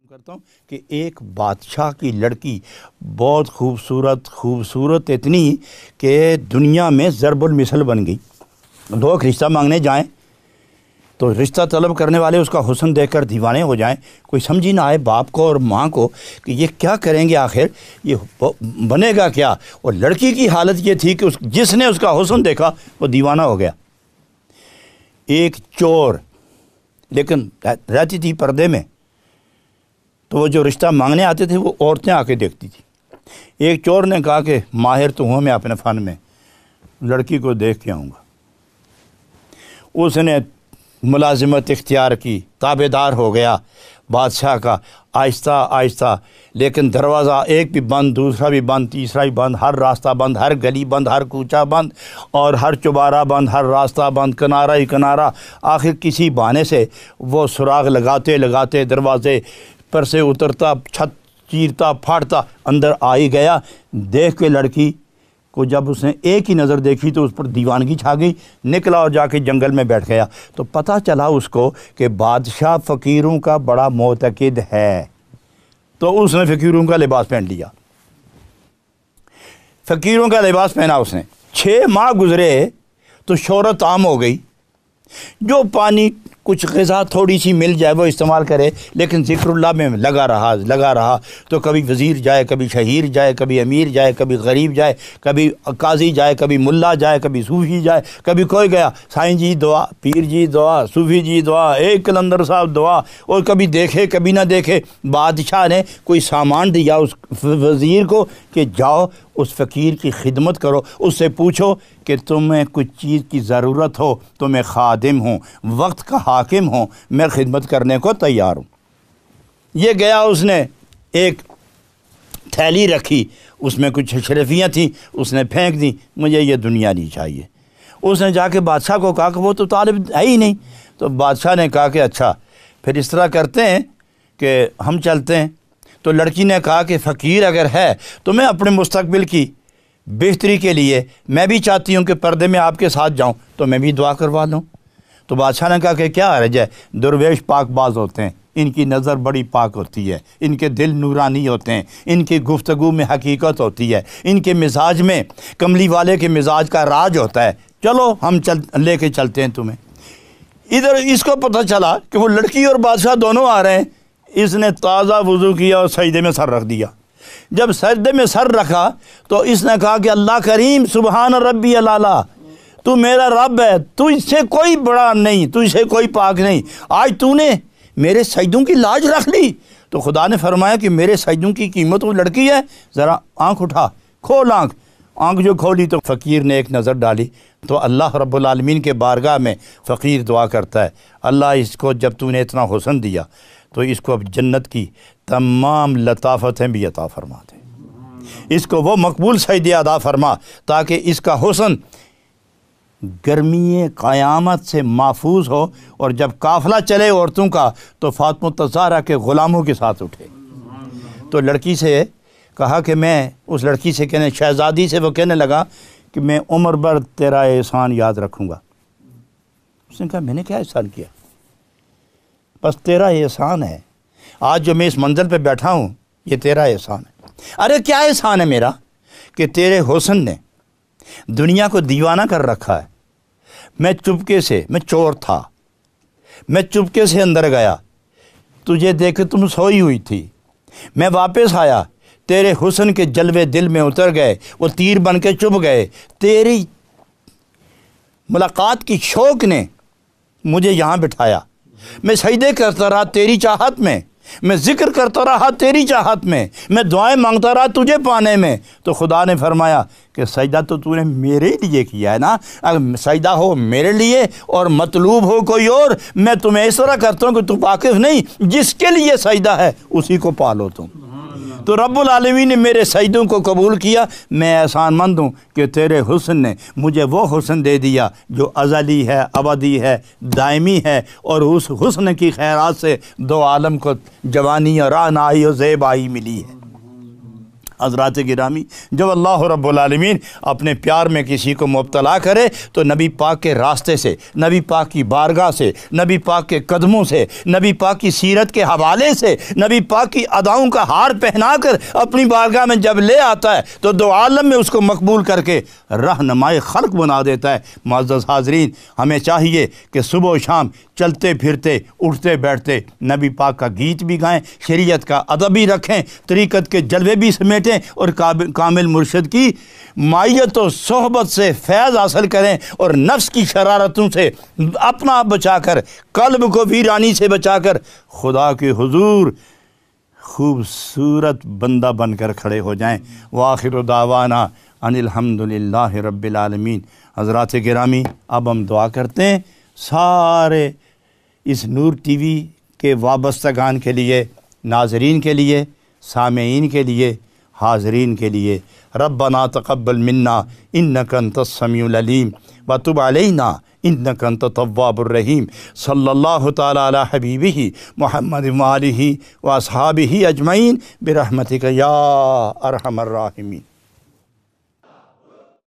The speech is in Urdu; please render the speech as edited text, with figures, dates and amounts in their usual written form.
کرتا ہوں کہ ایک بادشاہ کی لڑکی بہت خوبصورت اتنی کہ دنیا میں ضرب المثل بن گئی۔ لوگ رشتہ مانگنے جائیں تو رشتہ طلب کرنے والے اس کا حسن دیکھ کر دیوانے ہو جائیں، کوئی سمجھی نہ آئے باپ کو اور ماں کو کہ یہ کیا کریں گے، آخر یہ بنے گا کیا۔ اور لڑکی کی حالت یہ تھی کہ جس نے اس کا حسن دیکھا وہ دیوانہ ہو گیا۔ ایک چور لیکن رہتی تھی پردے میں، تو وہ جو رشتہ مانگنے آتے تھے وہ عورتیں آ کے دیکھتی تھی۔ ایک چور نے کہا کہ ماہر تو ہوں میں اپنے فن میں، لڑکی کو دیکھ کے آؤں گا۔ اس نے ملازمت اختیار کی، تابع دار ہو گیا بادشاہ کا، آہستہ آہستہ، لیکن دروازہ ایک بھی بند، دوسرا بھی بند، تیسرا بھی بند، ہر راستہ بند، ہر گلی بند، ہر کوچہ بند، اور ہر چوبارہ بند، ہر راستہ بند، کنارہ ہی کنارہ۔ آخر کسی بہانے سے وہ سراغ لگاتے لگاتے دروازے پر سے اترتا، چھت چیرتا پھاڑتا اندر آ ہی گیا۔ دیکھ کے لڑکی کو جب اس نے ایک ہی نظر دیکھی تو اس پر دیوانگی چھا گئی، نکلا اور جا کے جنگل میں بیٹھ گیا۔ تو پتہ چلا اس کو کہ بادشاہ فقیروں کا بڑا معتقد ہے، تو اس نے فقیروں کا لباس پہن لیا، فقیروں کا لباس پہنا اس نے۔ 6 ماہ گزرے تو شہرت عام ہو گئی، جو پانی کچھ غذا تھوڑی سی مل جائے وہ استعمال کرے، لیکن ذکر اللہ میں لگا رہا تو کبھی وزیر جائے، کبھی شہیر جائے، کبھی امیر جائے، کبھی غریب جائے، کبھی قاضی جائے، کبھی ملا جائے، کبھی صوفی جائے، کبھی کوئی گیا، سائیں جی دعا، پیر جی دعا، صوفی جی دعا، ایک کلندر صاحب دعا، اور کبھی دیکھے کبھی نہ دیکھے۔ بادشاہ نے کوئی سامان دیا اس وزیر کو کہ جاؤ اس فقیر کی خدمت کرو، اس سے پوچھو کہ تمہیں کچھ چیز کی ضرورت ہو تو میں خادم ہوں، وقت کا حاکم ہوں، میں خدمت کرنے کو تیار ہوں۔ یہ گیا، اس نے ایک تھیلی رکھی، اس میں کچھ اشرفیاں تھیں، اس نے پھینک دی، مجھے یہ دنیا نہیں چاہیے۔ اس نے جا کے بادشاہ کو کہا کہ وہ تو طالب ہے ہی نہیں۔ تو بادشاہ نے کہا کہ اچھا پھر اس طرح کرتے ہیں کہ ہم چلتے ہیں۔ تو لڑکی نے کہا کہ فقیر اگر ہے تو میں اپنے مستقبل کی بہتری کے لیے میں بھی چاہتی ہوں کہ پردے میں آپ کے ساتھ جاؤں، تو میں بھی دعا کروا لوں۔ تو بادشاہ نے کہا کہ کیا حرج ہے، درویش پاک باز ہوتے ہیں، ان کی نظر بڑی پاک ہوتی ہے، ان کے دل نورانی ہوتے ہیں، ان کی گفتگو میں حقیقت ہوتی ہے، ان کے مزاج میں کملی والے کے مزاج کا راج ہوتا ہے، چلو ہم لے کے چلتے ہیں تمہیں۔ ادھر اس کو پتہ چلا کہ وہ لڑکی اور بادشاہ دونوں آ رہے ہیں۔ اس نے تازہ وضو کیا اور سجدے میں سر رکھ دیا۔ جب سجدے میں سر رکھا تو اس نے کہا کہ اللہ کریم سبحان ربی الاعلیٰ، تو میرا رب ہے، تو اس سے کوئی بڑا نہیں، تو اس سے کوئی پاک نہیں، آج تو نے میرے سجدوں کی لاج رکھ لی۔ تو خدا نے فرمایا کہ میرے سجدوں کی قیمت وہ لڑکی ہے، ذرا آنکھ اٹھا، کھول آنکھ جو کھولی تو فقیر نے ایک نظر ڈالی۔ تو اللہ رب العالمین کے بارگاہ میں فقیر دعا کرتا ہے، اللہ اس کو جب تو نے اتنا حسن دیا تو اس کو اب جنت کی تمام لطافتیں بھی عطا فرما دے، اس کو وہ مقبول سجدے عطا فرما تاکہ اس کا حسن گرمی قیامت سے محفوظ ہو، اور جب قافلہ چلے عورتوں کا تو فاطمہ الزہرا کے غلاموں کے ساتھ اٹھے۔ تو لڑکی سے کہا کہ میں اس لڑکی سے شہزادی سے وہ کہنے لگا کہ میں عمر بھر تیرا احسان یاد رکھوں گا۔ اس نے کہا میں نے کیا احسان کیا، بس تیرا احسان ہے، آج جو میں اس منزل پہ بیٹھا ہوں یہ تیرا احسان ہے۔ ارے کیا احسان ہے میرا کہ تیرے حسن نے دنیا کو دیوانہ کر رکھا ہے۔ میں چپکے سے، میں چور تھا، میں چپکے سے اندر گیا، تجھے دیکھ تم سوئی ہوئی تھی، میں واپس آیا، تیرے حسن کے جلوے دل میں اتر گئے، وہ تیر بن کے چبھ گئے، تیری ملاقات کی شوق نے مجھے یہاں بٹھایا، میں سجدے کرتا رہا تیری چاہت میں، میں ذکر کرتا رہا تیری چاہت میں، میں دعائیں مانگتا رہا تجھے پانے میں۔ تو خدا نے فرمایا کہ سجدہ تو نے میرے لیے کیا ہے نا، اگر سجدہ ہو میرے لیے اور مطلوب ہو کوئی اور، میں تمہیں اس طرح کرتا ہوں کہ تو واقف نہیں، جس کے لیے سجدہ ہے اسی کو پالو تم۔ تو رب العالمین نے میرے سجدوں کو قبول کیا، میں احسان مند ہوں کہ تیرے حسن نے مجھے وہ حسن دے دیا جو ازلی ہے، ابدی ہے، دائمی ہے، اور اس حسن کی خیرات سے 2 عالم کو جوانی اور رعنائی اور زیبائی ملی ہے۔ حضرات گرامی، جب اللہ رب العالمین اپنے پیار میں کسی کو مبتلا کرے تو نبی پاک کے راستے سے، نبی پاک کی بارگاہ سے، نبی پاک کے قدموں سے، نبی پاک کی سیرت کے حوالے سے، نبی پاک کی اداؤں کا ہار پہنا کر اپنی بارگاہ میں جب لے آتا ہے تو دو عالم میں اس کو مقبول کر کے رہنمائے خلق بنا دیتا ہے۔ معزز حاضرین، ہمیں چاہیے کہ صبح و شام چلتے پھرتے اٹھتے بیٹھتے نبی پاک کا گیت بھی گائیں، شریعت کا ادب بھی رکھیں، طریقت کے جلوے بھی سمیٹیں اور کامل مرشد کی مائیت و صحبت سے فیض حاصل کریں، اور نفس کی شرارتوں سے اپنا بچا کر، قلب کو ویرانی سے بچا کر خدا کے حضور خوبصورت بندہ بن کر کھڑے ہو جائیں۔ وآخر دعوانا ان الحمدللہ رب العالمین۔ حضرات گرامی، اب ہم دعا کرتے ہیں سارے اس نور ٹی وی کے وابستگان کے لیے، ناظرین کے لیے، سامعین کے لیے، حاضرین کے لیے۔ ربنا تقبل منا انک انت السمیع العلیم وتب علینا انک انت التواب الرحیم۔ صلی اللہ تعالی علی حبیبہ محمد وآلہ واصحابہ اجمعین برحمتک یا ارحم الراحمین۔